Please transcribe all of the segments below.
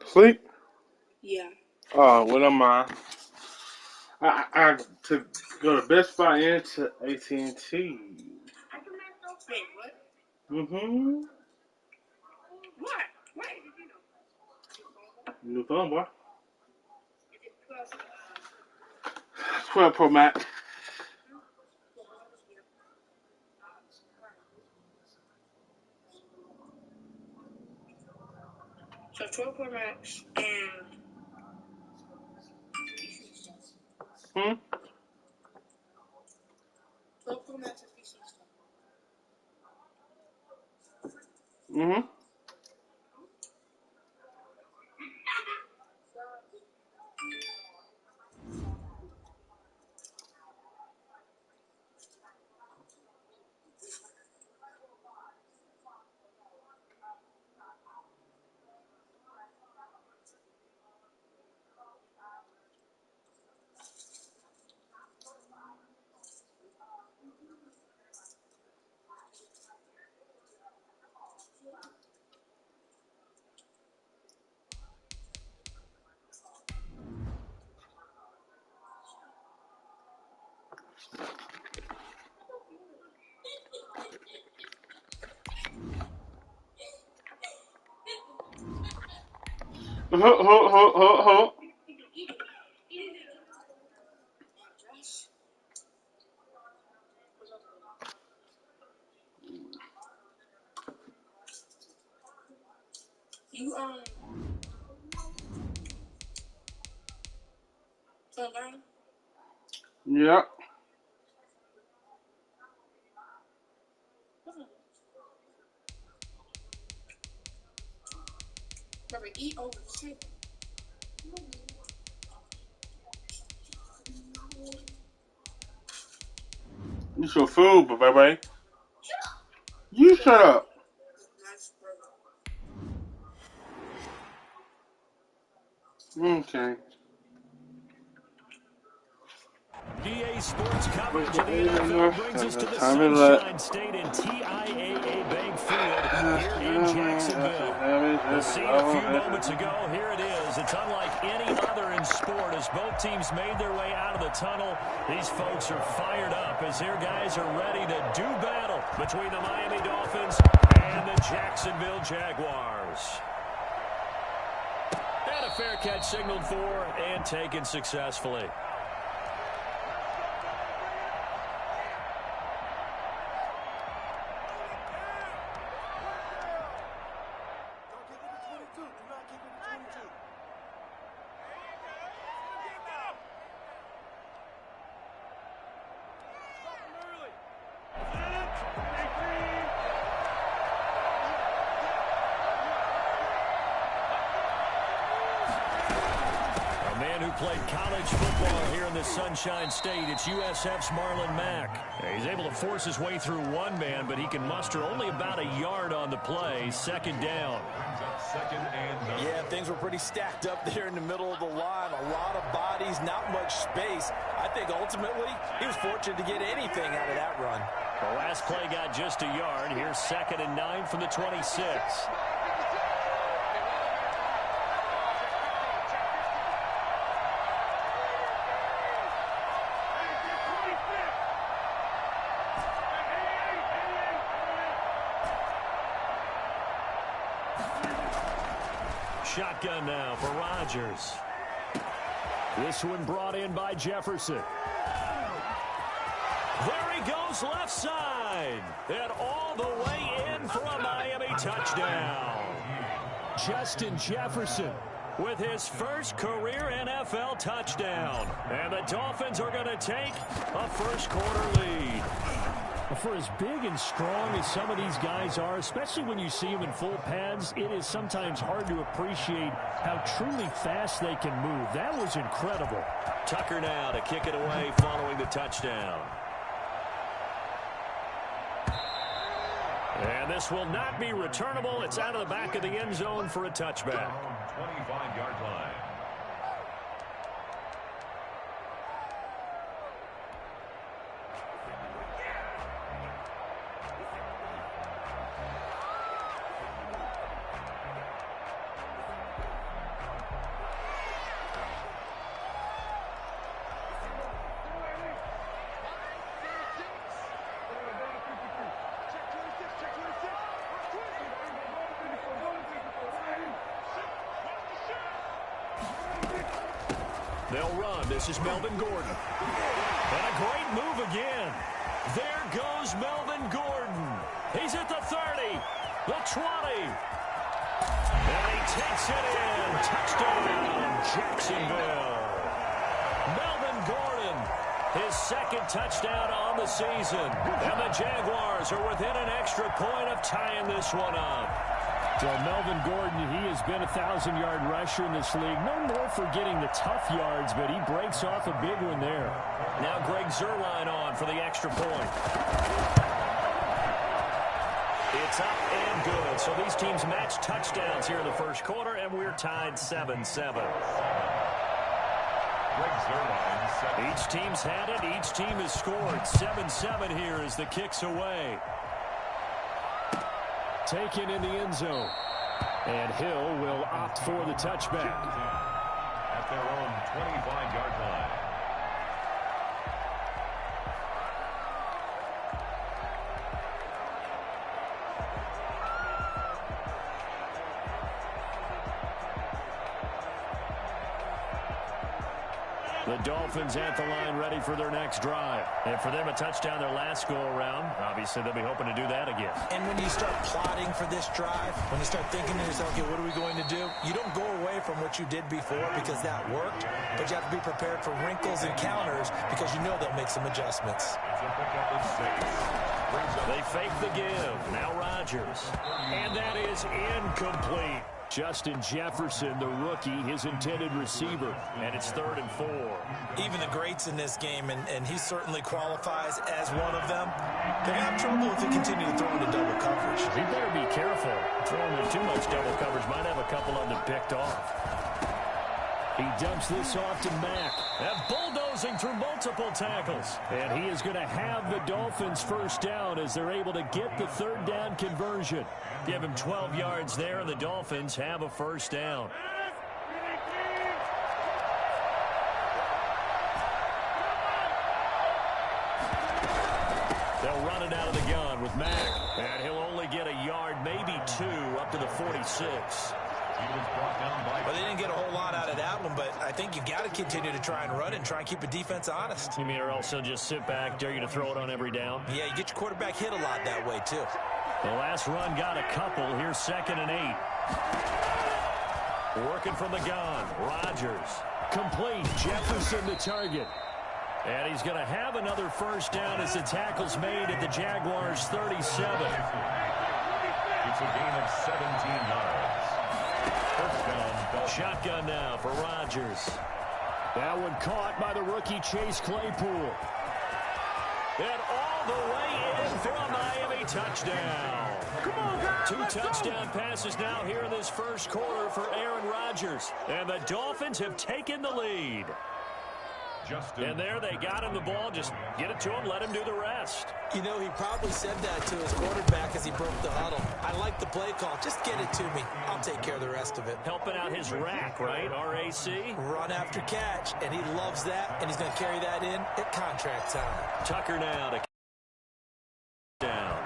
Sleep? Yeah. Oh, what am I? I to go to Best Buy and to AT&T. Wait, what? Mm-hmm. What? Wait. New phone, boy. 12 Pro Max. So 12 Pro Max and Hmm? 12 Pro Max and 360. Mm-hmm. Ho. You, learn? Yeah. Remember, eat over the table. You so food, but baby. You shut up. Nice burger. Okay. DA Sports coverage of the NFL brings us to the Sunshine State and TIAA Bank Field here in Jacksonville. The scene a few moments ago, here it is. It's unlike any other in sport as both teams made their way out of the tunnel. These folks are fired up as their guys are ready to do battle between the Miami Dolphins and the Jacksonville Jaguars. And a fair catch signaled for and taken successfully. Played college football here in the Sunshine State. It's USF's Marlon Mack. He's able to force his way through one man, but he can muster only about a yard on the play. Second down. Yeah, things were pretty stacked up there in the middle of the line. A lot of bodies, not much space. I think ultimately he was fortunate to get anything out of that run. The last play got just a yard. Here's 2nd and 9 from the 26. Shotgun now for Rodgers. This one brought in by Jefferson. There he goes left side. And all the way in for a Miami touchdown. Justin Jefferson with his first career NFL touchdown. And the Dolphins are going to take a first quarter lead. For as big and strong as some of these guys are, especially when you see them in full pads, it is sometimes hard to appreciate how truly fast they can move. That was incredible. Tucker now to kick it away following the touchdown. And this will not be returnable. It's out of the back of the end zone for a touchback. 25-yard line. They'll run. This is Melvin Gordon. And a great move again. There goes Melvin Gordon. He's at the 30, the 20. And he takes it in. Touchdown, Jacksonville. Melvin Gordon, his second touchdown on the season. And the Jaguars are within an extra point of tying this one up. Well, Melvin Gordon, he has been a 1,000-yard rusher in this league. No more for getting the tough yards, but he breaks off a big one there. Now Greg Zuerlein on for the extra point. It's up and good. So these teams match touchdowns here in the first quarter, and we're tied 7-7. Each team's had it. Each team has scored. 7-7 here as the kick's away. Taken in the end zone. And Hill will opt for the touchback. At their own 25-yard line. The Dolphins at the line ready for their next drive. And for them, a touchdown their last go-around. Obviously, they'll be hoping to do that again. And when you start plotting for this drive, when you start thinking to yourself, okay, what are we going to do? You don't go away from what you did before because that worked, but you have to be prepared for wrinkles and counters because you know they'll make some adjustments. They fake the give. Now Rodgers. And that is incomplete. Justin Jefferson, the rookie, his intended receiver. And it's 3rd and 4. Even the greats in this game, and he certainly qualifies as one of them, they're going to have trouble if they continue to throw into double coverage. He better be careful. Throwing in too much double coverage might have a couple of them picked off. He dumps this off to Mack. And bulldozing through multiple tackles. And he is going to have the Dolphins first down as they're able to get the 3rd down conversion. Give him 12 yards there, and the Dolphins have a first down. They'll run it out of the gun with Mack. And he'll only get a yard, maybe 2, up to the 46. Well, they didn't get a whole lot out of that one, but I think you've got to continue to try and run it and try and keep the defense honest. You mean, or else they'll just sit back, dare you to throw it on every down? Yeah, you get your quarterback hit a lot that way, too. The last run got a couple. Here's 2nd and 8. Working from the gun. Rodgers. Complete. Jefferson the target. And he's going to have another first down as the tackle's made at the Jaguars' 37. It's a gain of 17 yards. Shotgun now for Rodgers. That one caught by the rookie Chase Claypool. And all the way in for a Miami touchdown. Come on, guys, 2 touchdown passes now here in this first quarter for Aaron Rodgers. And the Dolphins have taken the lead. And there they got him the ball. Just get it to him, let him do the rest. You know, he probably said that to his quarterback as he broke the huddle. I like the play call. Just get it to me. I'll take care of the rest of it. Helping out his rack, right? RAC? Run after catch, and he loves that, and he's going to carry that in at contract time. Tucker now to down.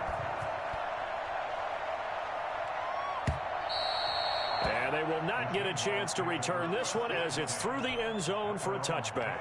And they will not get a chance to return this one as it's through the end zone for a touchback.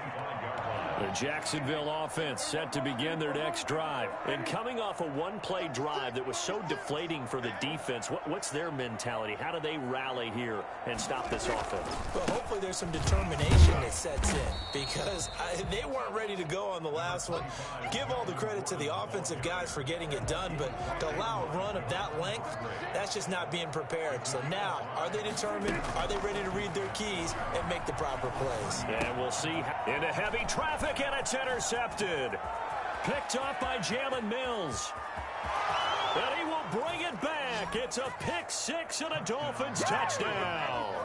The Jacksonville offense set to begin their next drive. And coming off a one-play drive that was so deflating for the defense, what's their mentality? How do they rally here and stop this offense? Well, hopefully there's some determination that sets in because they weren't ready to go on the last one. Give all the credit to the offensive guys for getting it done, but to allow a run of that length, that's just not being prepared. So now, are they determined? Are they ready to read their keys and make the proper plays? And we'll see into heavy traffic. And it's intercepted. Picked off by Jalen Mills. And he will bring it back. It's a pick 6 and a Dolphins touchdown.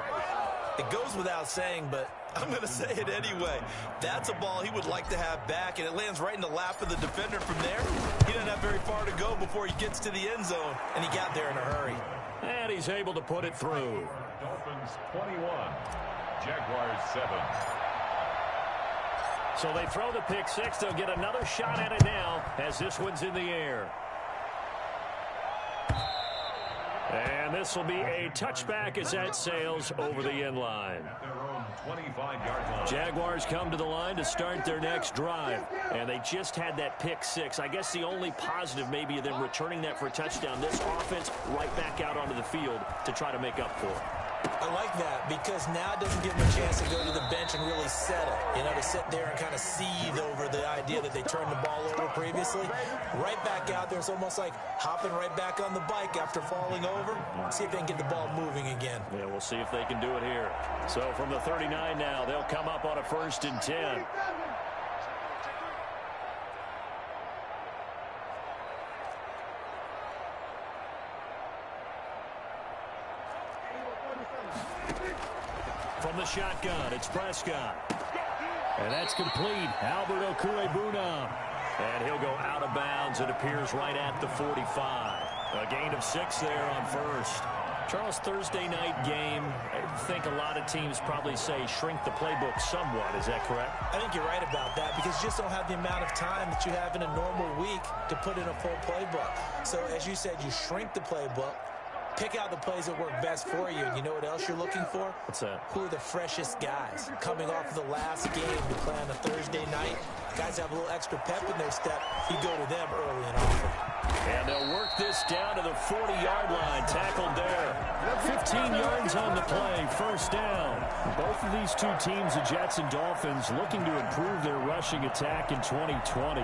It goes without saying, but I'm going to say it anyway. That's a ball he would like to have back, and it lands right in the lap of the defender from there. He doesn't have very far to go before he gets to the end zone, and he got there in a hurry. And he's able to put it through. Dolphins 21, Jaguars 7. So they throw the pick 6. They'll get another shot at it now as this one's in the air. And this will be a touchback as that sails over the end line. At their own 25-yard line. Jaguars come to the line to start their next drive. And they just had that pick six. I guess the only positive maybe of them returning that for a touchdown. This offense right back out onto the field to try to make up for it. I like that because now it doesn't give them a chance to go to the bench and really settle. You know, to sit there and kind of seethe over the idea that they turned the ball over previously. Right back out there. It's almost like hopping right back on the bike after falling over. See if they can get the ball moving again. Yeah, we'll see if they can do it here. So from the 39 now, they'll come up on a 1st and 10. From the shotgun, it's Prescott. And that's complete. Albert Okwuegbunam. And he'll go out of bounds. It appears right at the 45. A gain of 6 there on 1st. Charles, Thursday night game, I think a lot of teams probably say shrink the playbook somewhat. Is that correct? I think you're right about that because you just don't have the amount of time that you have in a normal week to put in a full playbook. So as you said, you shrink the playbook. Pick out the plays that work best for you. And you know what else you're looking for? What's that? Who are the freshest guys? Coming off of the last game to play on a Thursday night. Guys have a little extra pep in their step. You go to them early and often. And they'll work this down to the 40-yard line. Tackled there. 15 yards on the play. 1st down. Both of these two teams, the Jets and Dolphins, looking to improve their rushing attack in 2020.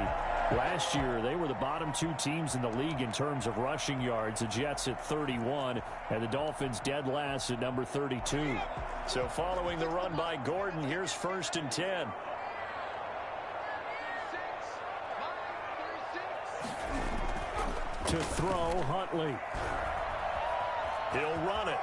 Last year, they were the bottom 2 teams in the league in terms of rushing yards. The Jets at 31, and the Dolphins dead last at number 32. So following the run by Gordon, here's 1st and 10. To throw, Huntley. He'll run it.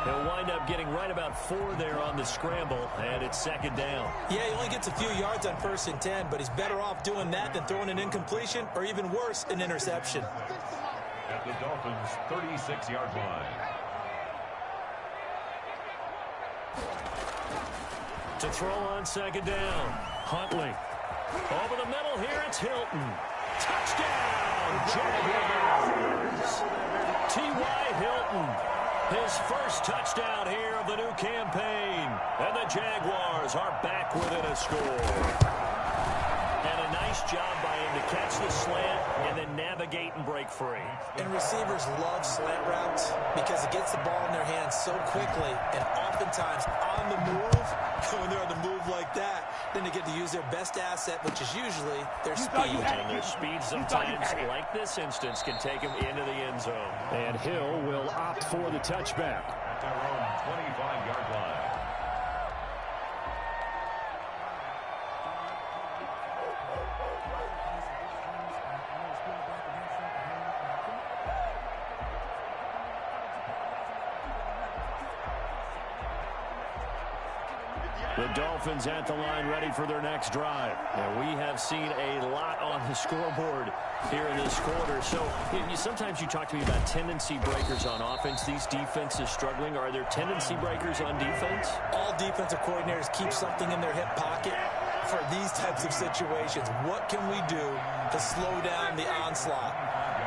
He'll wind up getting right about 4 there on the scramble, and it's 2nd down. Yeah, he only gets a few yards on 1st and 10, but he's better off doing that than throwing an incompletion or even worse, an interception. At the Dolphins' 36-yard line. To throw on 2nd down, Huntley. Over the middle here, it's Hilton. Touchdown, Jaguars! T.Y. Hilton. His first touchdown here of the new campaign. And the Jaguars are back within a score. And a nice job by him to catch the slant and then navigate and break free. And receivers love slant routes because it gets the ball in their hands so quickly and oftentimes on the move. When they're on the move like that, then they get to use their best asset, which is usually their speed. And their speed sometimes, like this instance, can take them into the end zone. And Hill will opt for the touchback. At their own 25-yard line. The Dolphins at the line ready for their next drive. And we have seen a lot on the scoreboard here in this quarter. So sometimes you talk to me about tendency breakers on offense. These defenses struggling. Are there tendency breakers on defense? All defensive coordinators keep something in their hip pocket for these types of situations. What can we do to slow down the onslaught?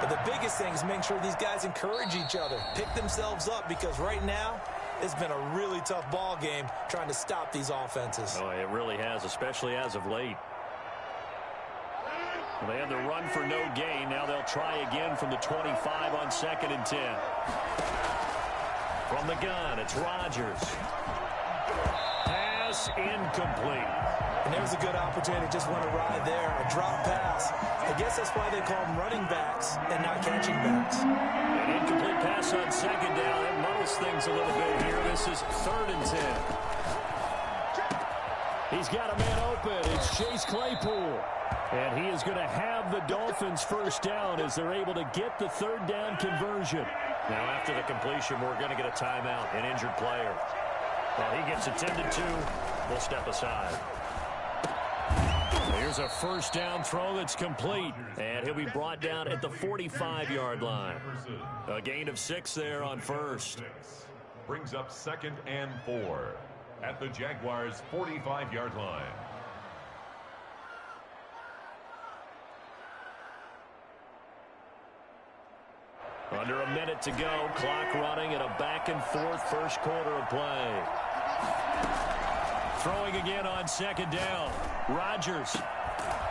But the biggest thing is making sure these guys encourage each other, pick themselves up, because right now, it's been a really tough ball game trying to stop these offenses. Oh, it really has, especially as of late. They had the run for no gain. Now they'll try again from the 25 on 2nd and 10. From the gun, it's Rodgers. Pass incomplete. And there's a good opportunity to just want to ride there. A drop pass. I guess that's why they call them running backs and not catching backs. An incomplete pass on 2nd down. That muddles things a little bit here. This is 3rd and 10. He's got a man open. It's Chase Claypool. And he is going to have the Dolphins' 1st down as they're able to get the 3rd down conversion. Now after the completion, we're going to get a timeout, an injured player. Well, he gets attended to. We'll step aside. Here's a 1st down throw that's complete. And he'll be brought down at the 45-yard line. A gain of 6 there on 1st. Brings up 2nd and 4 at the Jaguars' 45-yard line. Under a minute to go. Clock running at a back-and-forth first quarter of play. Throwing again on second down. Rodgers.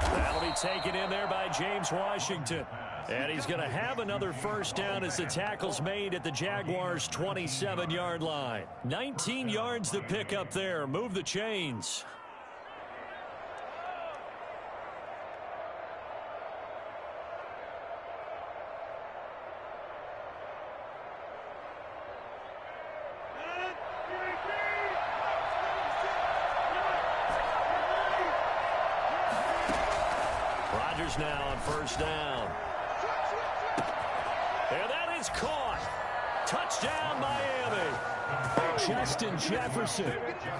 That'll be taken in there by James Washington. And he's going to have another first down as the tackle's made at the Jaguars' 27-yard line. 19 yards to pick up there. Move the chains. Now on first down. And that is caught. Touchdown, Miami. Justin Jefferson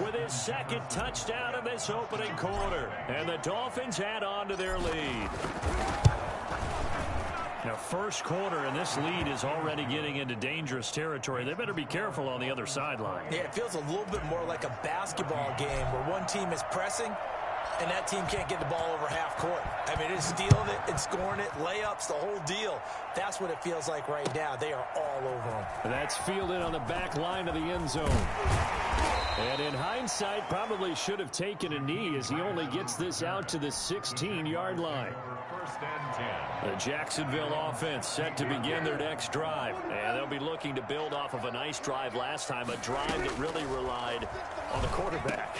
with his second touchdown of this opening quarter. And the Dolphins add on to their lead. Now, first quarter, and this lead is already getting into dangerous territory. They better be careful on the other sideline. Yeah, it feels a little bit more like a basketball game where one team is pressing and that team can't get the ball over half court. I mean, it's stealing it and scoring it, layups, the whole deal. That's what it feels like right now. They are all over them. That's fielded on the back line of the end zone. And in hindsight, probably should have taken a knee as he only gets this out to the 16-yard line. First and 10. The Jacksonville offense set to begin their next drive. And they'll be looking to build off of a nice drive last time, a drive that really relied on the quarterback.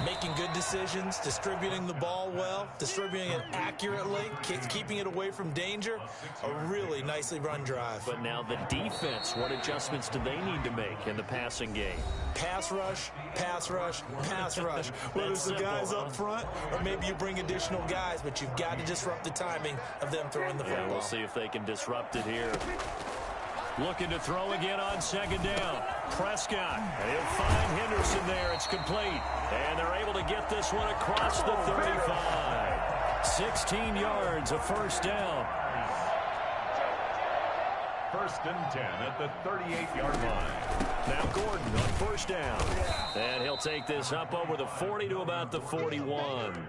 Making good decisions, distributing the ball well, distributing it accurately, keeping it away from danger. A really nicely run drive. But now the defense, what adjustments do they need to make in the passing game? Pass rush, pass rush, pass rush. Whether it's the guys up front or maybe you bring additional guys, but you've got to disrupt the timing of them throwing the football. Yeah, we'll see if they can disrupt it here. Looking to throw again on second down. Prescott. And he'll find Henderson there. It's complete. And they're able to get this one across the 35. 16 yards, a first down. First and 10 at the 38-yard line. Now Gordon on first down. And he'll take this up over the 40 to about the 41.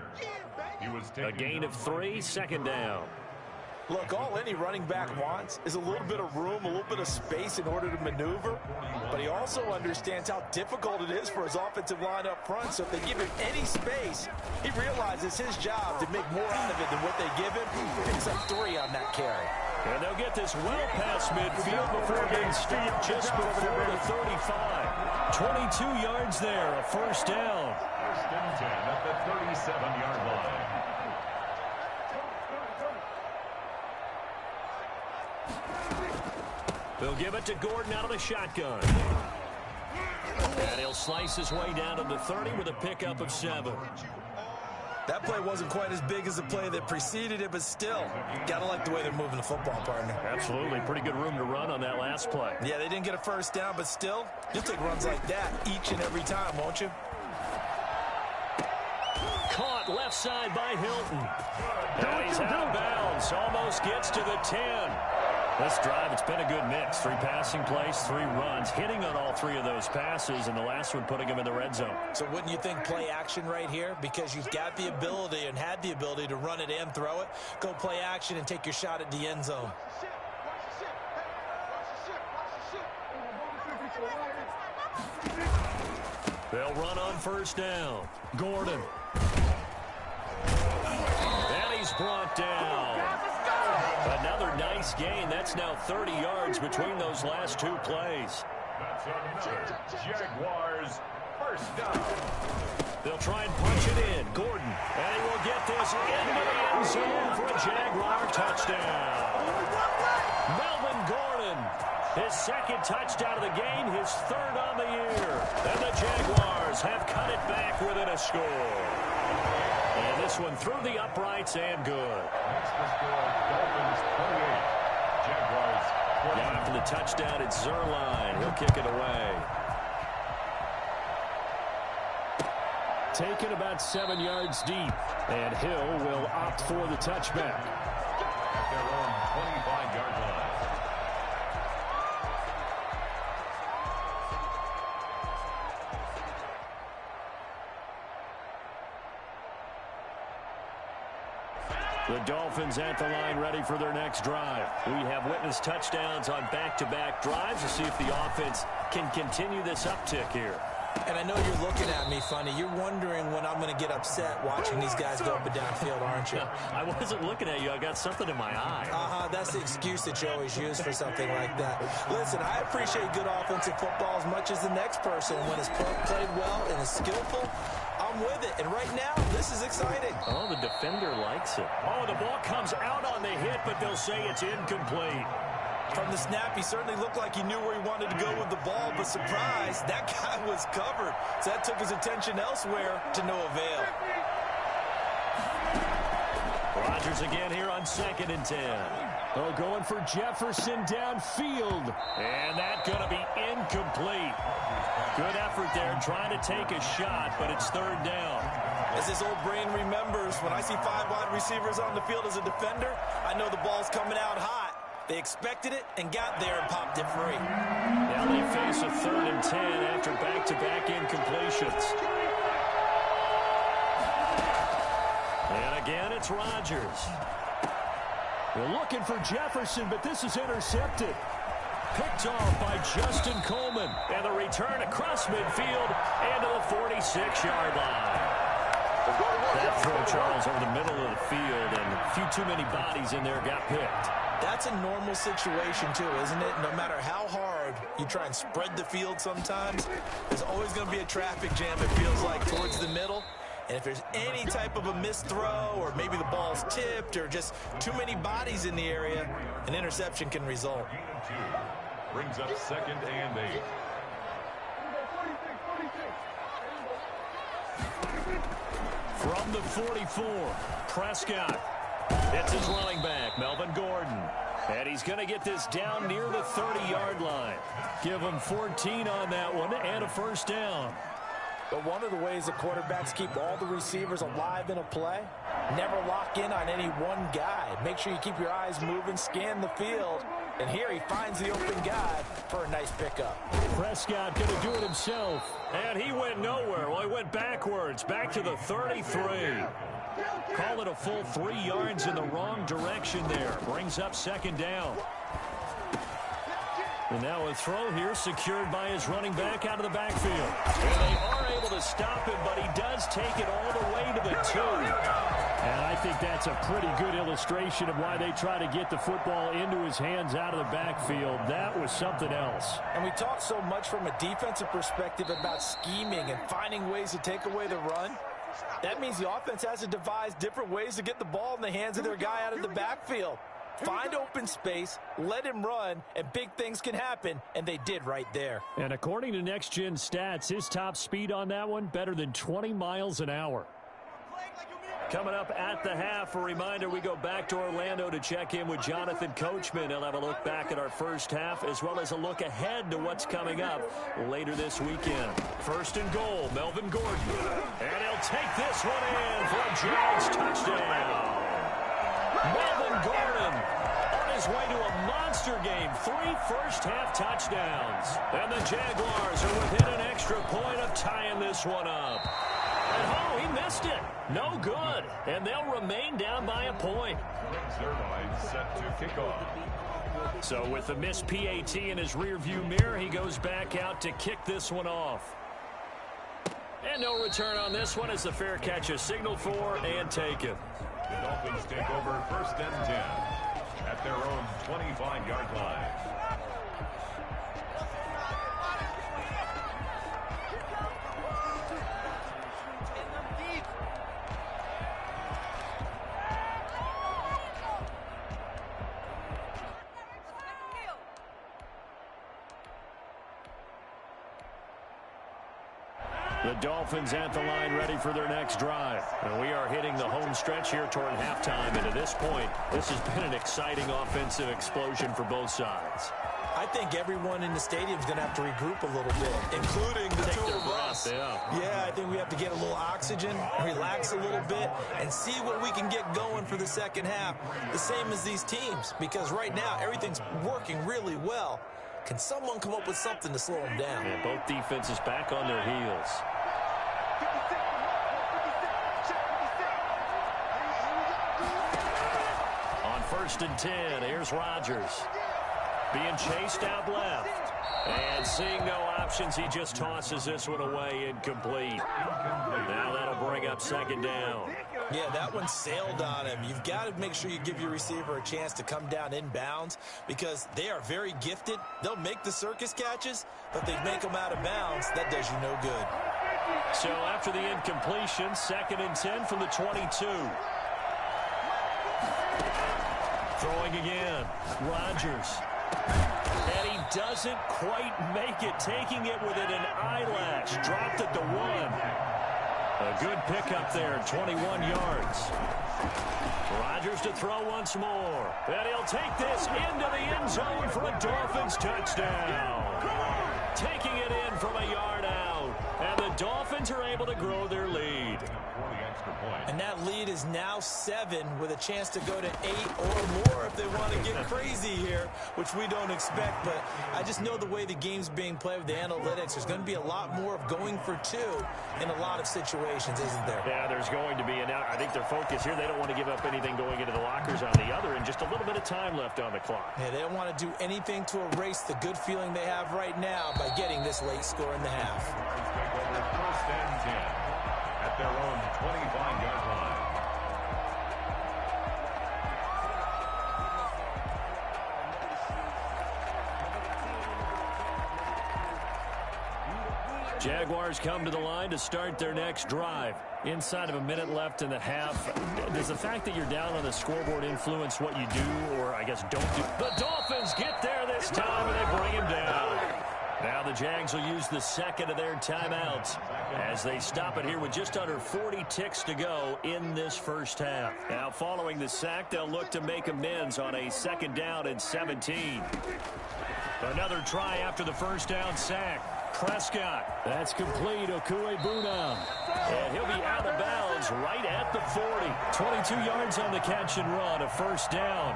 A gain of 3, second down. Look, all any running back wants is a little bit of room, a little bit of space in order to maneuver. But he also understands how difficult it is for his offensive line up front. So if they give him any space, he realizes his job to make more out of it than what they give him. He picks up 3 on that carry. And they'll get this well past midfield before being stopped just before the 35. 22 yards there, a first down. First and 10 at the 37-yard line. They'll give it to Gordon out of the shotgun. And he'll slice his way down to the 30 with a pickup of 7. That play wasn't quite as big as the play that preceded it, but still, gotta like the way they're moving the football, partner. Absolutely. Pretty good room to run on that last play. Yeah, they didn't get a first down, but still, you'll take runs like that each and every time, won't you? Caught left side by Hilton. And he's out of bounds. Almost gets to the 10. This drive, it's been a good mix. 3 passing plays, 3 runs, hitting on all 3 of those passes, and the last one putting him in the red zone. So wouldn't you think play action right here? Because you've got the ability and had the ability to run it and throw it. Go play action and take your shot at the end zone. They'll run on first down. Gordon. And he's brought down. Another nice gain. That's now 30 yards between those last 2 plays. That's another Jaguars first down. They'll try and punch it in. Gordon. And he will get this into the end zone for a Jaguar touchdown. Melvin Gordon. His second touchdown of the game, his 3rd on the year. And the Jaguars have cut it back within a score. And this one through the uprights and good. Next to score, Dolphins 28. Jaguars 20. Now after the touchdown, it's Zerline. He'll kick it away. Taken about 7 yards deep. And Hill will opt for the touchback. At their own 25-yard line. The Dolphins at the line ready for their next drive. We have witnessed touchdowns on back-to-back drives to see if the offense can continue this uptick here. And I know you're looking at me funny. You're wondering when I'm going to get upset watching these guys go up and down field, aren't you? I wasn't looking at you. I got something in my eye. That's the excuse that you always use for something like that. Listen, I appreciate good offensive football as much as the next person. When it's played well and is skillful, I'm with it. And right now, this is exciting. Oh, the defender likes it. Oh, the ball comes out on the hit, but they'll say it's incomplete. From the snap, he certainly looked like he knew where he wanted to go with the ball, but surprise, that guy was covered. So that took his attention elsewhere to no avail. Rodgers again here on 2nd and 10. Oh, going for Jefferson downfield. And that's going to be incomplete. Good effort there, trying to take a shot, but it's 3rd down. As his old brain remembers, when I see 5 wide receivers on the field as a defender, I know the ball's coming out hot. They expected it and got there and popped it free. Now they face a 3rd and 10 after back-to-back incompletions. And again, it's Rodgers. They're looking for Jefferson, but this is intercepted. Picked off by Justin Coleman. And the return across midfield and to the 46-yard line. That throw, Charles, over the middle of the field, and a few too many bodies in there got picked. That's a normal situation, too, isn't it? No matter how hard you try and spread the field sometimes, there's always going to be a traffic jam, it feels like, towards the middle. And if there's any type of a missed throw or maybe the ball's tipped or just too many bodies in the area, an interception can result. Brings up 2nd and 8. From the 44, Prescott. It's his running back, Melvin Gordon. And he's going to get this down near the 30-yard line. Give him 14 on that one and a 1st down. But one of the ways that quarterbacks keep all the receivers alive in a play, never lock in on any one guy. Make sure you keep your eyes moving, scan the field. And here he finds the open guy for a nice pickup. Prescott going to do it himself. And he went nowhere. Well, he went backwards, back to the 33. Call it a full 3 yards in the wrong direction there. Brings up 2nd down. And now a throw here secured by his running back out of the backfield. And they are able to stop him, but he does take it all the way to the 2. And I think that's a pretty good illustration of why they try to get the football into his hands out of the backfield. That was something else. And we talk so much from a defensive perspective about scheming and finding ways to take away the run. That means the offense has to devise different ways to get the ball in the hands of their guy out of the backfield. Find open space, let him run, and big things can happen, and they did right there. And according to Next Gen Stats, his top speed on that one, better than 20 miles an hour. Coming up at the half, a reminder, we go back to Orlando to check in with Jonathan Coachman. He'll have a look back at our first half, as well as a look ahead to what's coming up later this weekend. 1st and goal, Melvin Gordon. And he'll take this one in for a Jags touchdown. Melvin Gordon on his way to a monster game. 3 first-half touchdowns. And the Jaguars are within an extra point of tying this one up. And oh, he missed it. No good. And they'll remain down by a point. Their line set to kick off. So with the missed PAT in his rearview mirror, he goes back out to kick this one off. And no return on this one as the fair catch is signaled for and taken. The Dolphins take over 1st and 10 at their own 25-yard line. The Dolphins at the line ready for their next drive. And we are hitting the home stretch here toward halftime. And to this point, this has been an exciting offensive explosion for both sides. I think everyone in the stadium is going to have to regroup a little bit, including the two of us. Yeah, I think we have to get a little oxygen, relax a little bit, and see what we can get going for the second half. The same as these teams, because right now everything's working really well. Can someone come up with something to slow them down? Yeah, both defenses back on their heels. 1st and 10. Here's Rodgers. Being chased out left. And seeing no options, he just tosses this one away incomplete. Now that'll bring up 2nd down. Yeah, that one sailed on him. You've got to make sure you give your receiver a chance to come down inbounds because they are very gifted. They'll make the circus catches, but they make them out of bounds. That does you no good. So after the incompletion, 2nd and 10 from the 22. Throwing again. Rodgers. And he doesn't quite make it, taking it within an eyelash. Dropped it to 1. A good pickup there, 21 yards. Rodgers to throw once more. And he'll take this into the end zone for a Dolphins touchdown. Taking it in from a yard out. And the Dolphins are able to grow their lead. And that lead is now 7 with a chance to go to 8 or more if they want to get crazy here, which we don't expect. But I just know the way the game's being played with the analytics, there's going to be a lot more of going for 2 in a lot of situations, isn't there? Yeah, there's going to be. And now I think their focus here, they don't want to give up anything going into the lockers on the other, and just a little bit of time left on the clock. Yeah, they don't want to do anything to erase the good feeling they have right now by getting this late score in the half. 1st and 10 at their own 25-yard line. Jaguars come to the line to start their next drive. Inside of a minute left in the half. Does the fact that you're down on the scoreboard influence what you do, or I guess don't do? The Dolphins get there this time, and they bring him down. Now the Jags will use the 2nd of their timeouts as they stop it here with just under 40 ticks to go in this first half. Now following the sack, they'll look to make amends on a 2nd down and 17. Another try after the first down sack. Prescott. That's complete. Okuegbunam. And he'll be out of bounds right at the 40. 22 yards on the catch and run. A 1st down.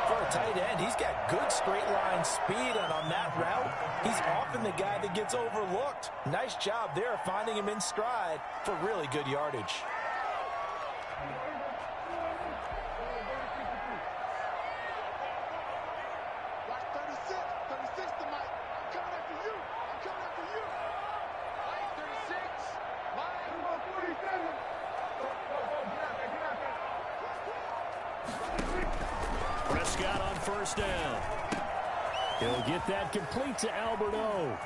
For a tight end, he's got good straight line speed, and on that route, he's often the guy that gets overlooked. Nice job there finding him in stride for really good yardage. Prescott on 1st down. He'll get that complete to Alberto.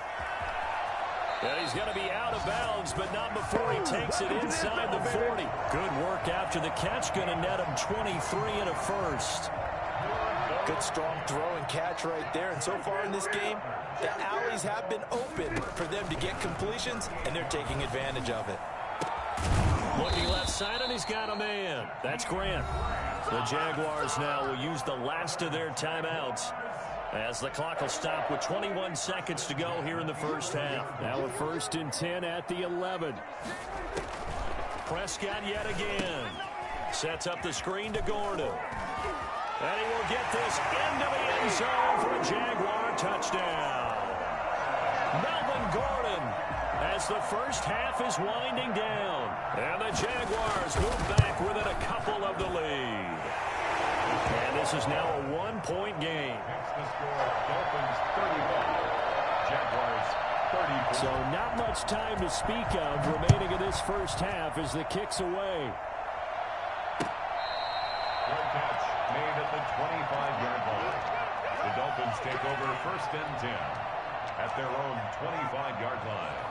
And he's going to be out of bounds, but not before he takes it inside the 40. Good work after the catch. Going to net him 23 and a 1st. Good strong throw and catch right there. And so far in this game, the alleys have been open for them to get completions, and they're taking advantage of it. Looking left side, and he's got a man. That's Grant. The Jaguars now will use the last of their timeouts as the clock will stop with 21 seconds to go here in the first half. Now a 1st and 10 at the 11. Prescott yet again. Sets up the screen to Gordon. And he will get this into the end zone for a Jaguar touchdown. Melvin Gordon as the first half is winding down. And the Jaguars move back within a couple of the lead. And this is now a 1-point game. The score, Dolphins 35, Jaguars 34. So not much time to speak of remaining in this first half as the kick's away. Good catch made at the 25-yard line. The Dolphins take over 1st and 10 at their own 25-yard line.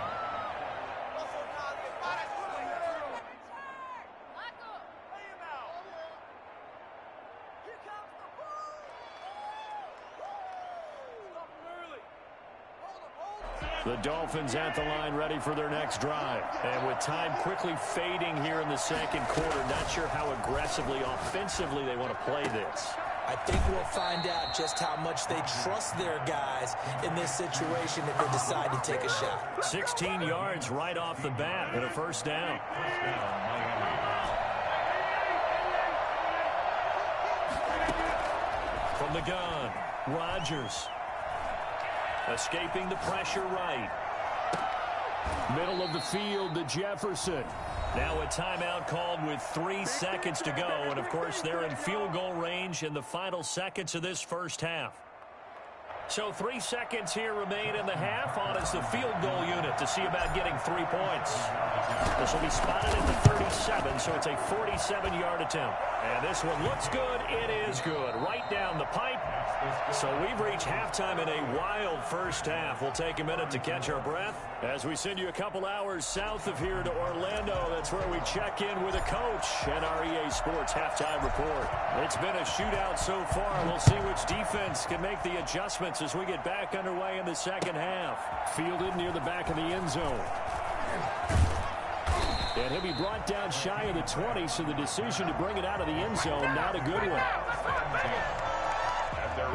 The Dolphins at the line ready for their next drive. And with time quickly fading here in the 2nd quarter, not sure how aggressively, offensively they want to play this. I think we'll find out just how much they trust their guys in this situation if they decide to take a shot. 16 yards right off the bat and a 1st down. From the gun, Rodgers. Escaping the pressure right. Middle of the field to Jefferson. Now a timeout called with 3 seconds to go. And, of course, they're in field goal range in the final seconds of this first half. So 3 seconds here remain in the half. On is the field goal unit to see about getting 3 points. This will be spotted at the 37, so it's a 47-yard attempt. And this one looks good. It is good. Right down the pipe. So we've reached halftime in a wild first half. We'll take a minute to catch our breath as we send you a couple hours south of here to Orlando. That's where we check in with a coach and our EA Sports halftime report. It's been a shootout so far. We'll see which defense can make the adjustments as we get back underway in the second half. Fielded near the back of the end zone. And he'll be brought down shy of the 20, so the decision to bring it out of the end zone, not a good one.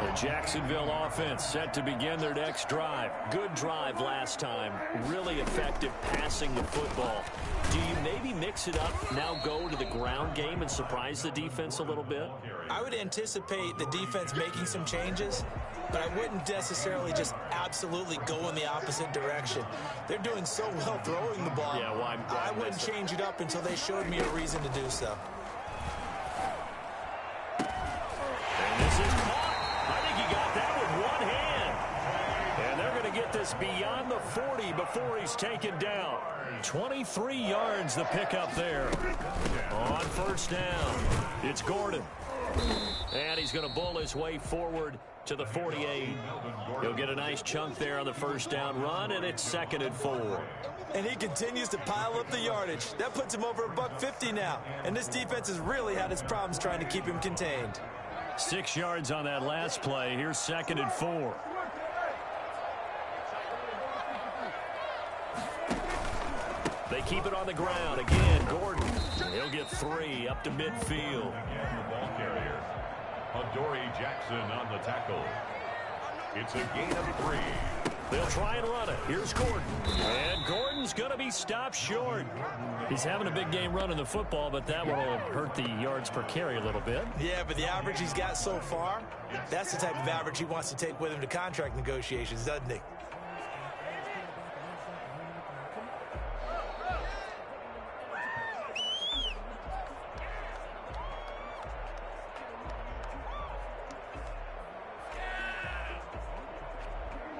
The Jacksonville offense set to begin their next drive. Good drive last time. Really effective passing the football. Do you maybe mix it up, now go to the ground game and surprise the defense a little bit? I would anticipate the defense making some changes, but I wouldn't necessarily just absolutely go in the opposite direction. They're doing so well throwing the ball. Yeah, why I wouldn't change it up until they showed me a reason to do so. And this is caught. I think he got that with one hand. And they're going to get this beyond the 40 before he's taken down. 23 yards the pickup there. On first down, it's Gordon. And he's going to bull his way forward to the 48. He'll get a nice chunk there on the first down run, and it's 2nd and 4. And he continues to pile up the yardage. That puts him over $150 now. And this defense has really had its problems trying to keep him contained. 6 yards on that last play. Here's 2nd and 4. They keep it on the ground. Again, Gordon. He'll get 3 up to midfield. Again, the ball carrier. Adoree Jackson on the tackle. It's a gain of 3. They'll try and run it. Here's Gordon. And Gordon's going to be stopped short. He's having a big game running the football, but that will hurt the yards per carry a little bit. Yeah, but the average he's got so far, that's the type of average he wants to take with him to contract negotiations, doesn't he?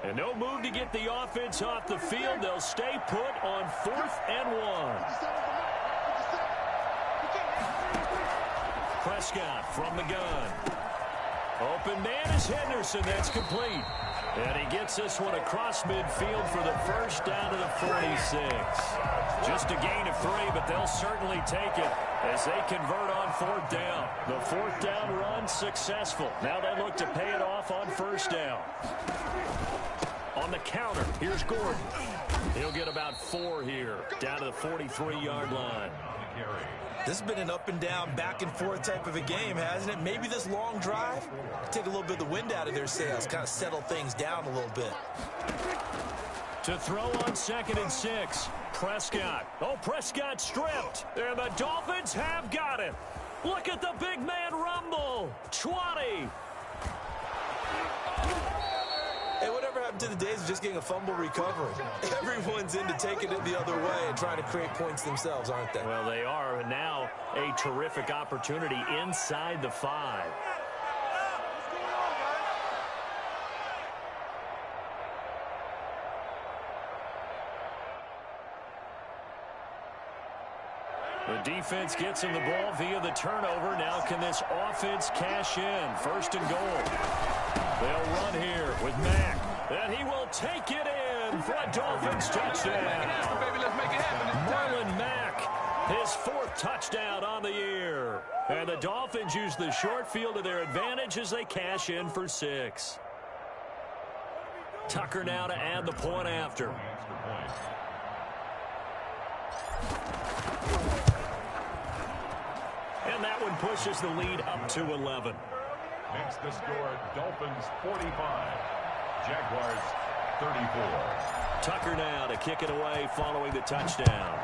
And no move to get the offense off the field. They'll stay put on 4th and 1. Prescott from the gun. Open man is Henderson. That's complete. And he gets this one across midfield for the first down to the 46. Just a gain of 3, but they'll certainly take it as they convert on 4th down. The 4th down run successful. Now they look to pay it off on 1st down. On the counter, here's Gordon. He'll get about 4 here, down to the 43-yard line. This has been an up and down, back and forth type of a game, hasn't it? Maybe this long drive take a little bit of the wind out of their sails, kind of settle things down a little bit. To throw on 2nd and 6, Prescott. Oh, Prescott stripped, and the Dolphins have got it. Look at the big man rumble. 20. Hey, whatever happened to the days of just getting a fumble recovery? Everyone's into taking it the other way and trying to create points themselves, aren't they? Well, they are, and now a terrific opportunity inside the 5. The defense gets him the ball via the turnover. Now can this offense cash in? 1st and goal. They'll run here with Mack. And he will take it in for a Dolphins touchdown. Marlon Mack, his 4th touchdown on the year. And the Dolphins use the short field to their advantage as they cash in for 6. Tucker now to add the point after. And that one pushes the lead up to 11. Makes the score Dolphins 45, Jaguars 34. Tucker now to kick it away following the touchdown.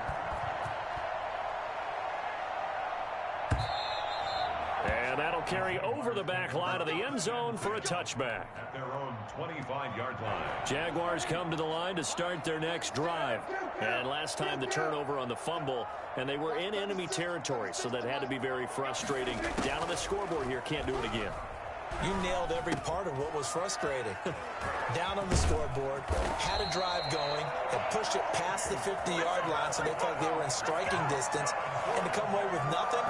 And that'll carry over the back line of the end zone for a touchback. At their own 25-yard line. Jaguars come to the line to start their next drive. And last time the turnover on the fumble, and they were in enemy territory, so that had to be very frustrating. Down on the scoreboard here, can't do it again. You nailed every part of what was frustrating. Down on the scoreboard, had a drive going, had pushed it past the 50-yard line so they thought they were in striking distance, and to come away with nothing,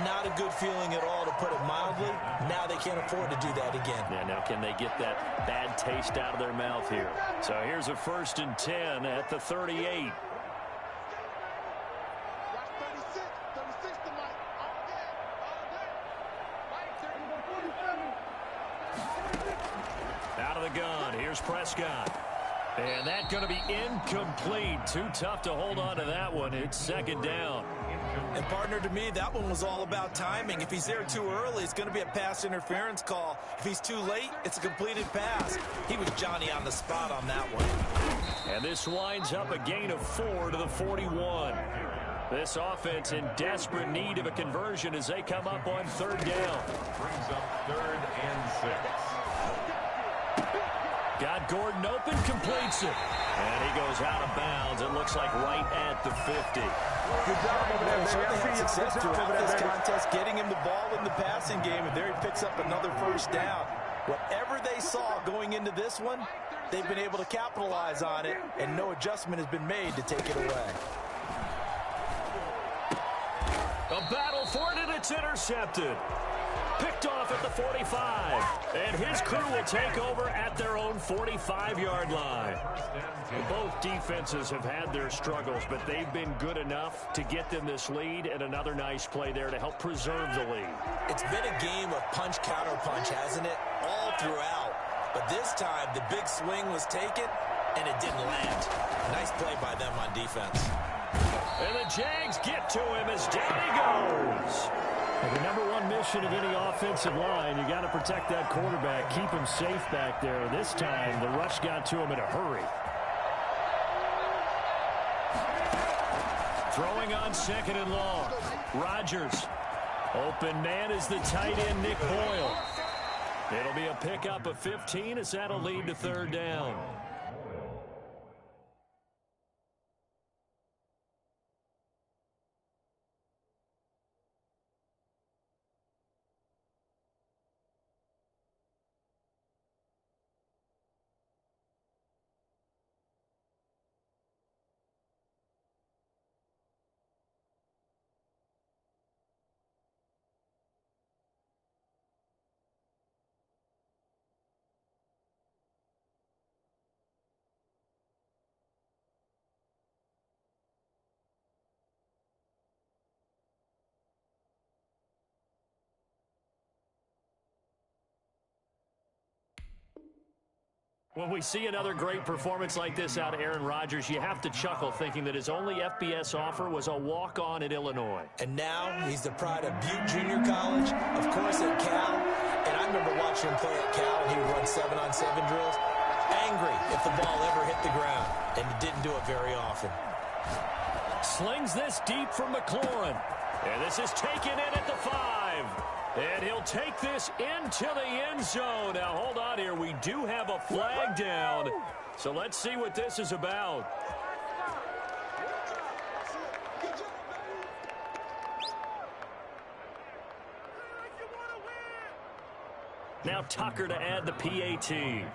not a good feeling at all, to put it mildly. Now they can't afford to do that again. Yeah, now can they get that bad taste out of their mouth here? So here's a 1st and 10 at the 38. Out of the gun, here's Prescott. And that's going to be incomplete. Too tough to hold on to that one. It's 2nd down. And, partner, to me, that one was all about timing. If he's there too early, it's going to be a pass interference call. If he's too late, it's a completed pass. He was Johnny on the spot on that one. And this winds up a gain of 4 to the 41. This offense in desperate need of a conversion as they come up on 3rd down. Brings up 3rd and 6. Got Gordon open, completes it. And he goes out of bounds. It looks like right at the 50. Good job over there. Certainly had success throughout this contest, getting him the ball in the passing game, and there he picks up another 1st down. Whatever they saw going into this one, they've been able to capitalize on it, and no adjustment has been made to take it away. A battle for it, and it's intercepted. Picked off at the 45. And his crew will take over at their own 45-yard line. Both defenses have had their struggles, but they've been good enough to get them this lead, and another nice play there to help preserve the lead. It's been a game of punch-counter-punch, hasn't it? All throughout. But this time, the big swing was taken, and it didn't land. Nice play by them on defense. And the Jags get to him as down he goes. Well, the number one mission of any offensive line, you got to protect that quarterback, keep him safe back there. This time, the rush got to him in a hurry. Throwing on 2nd and long. Rodgers. Open man is the tight end, Nick Boyle. It'll be a pickup of 15 as that'll lead to 3rd down. When we see another great performance like this out of Aaron Rodgers, you have to chuckle thinking that his only FBS offer was a walk-on at Illinois. And now he's the pride of Butte Junior College, of course at Cal. And I remember watching him play at Cal, and he would run 7-on-7 drills. Angry if the ball ever hit the ground, and he didn't do it very often. Slings this deep from McLaurin. And this is taken in at the 5. And he'll take this into the end zone. Now, hold on here. We do have a flag down. So let's see what this is about. Now Tucker to add the PAT.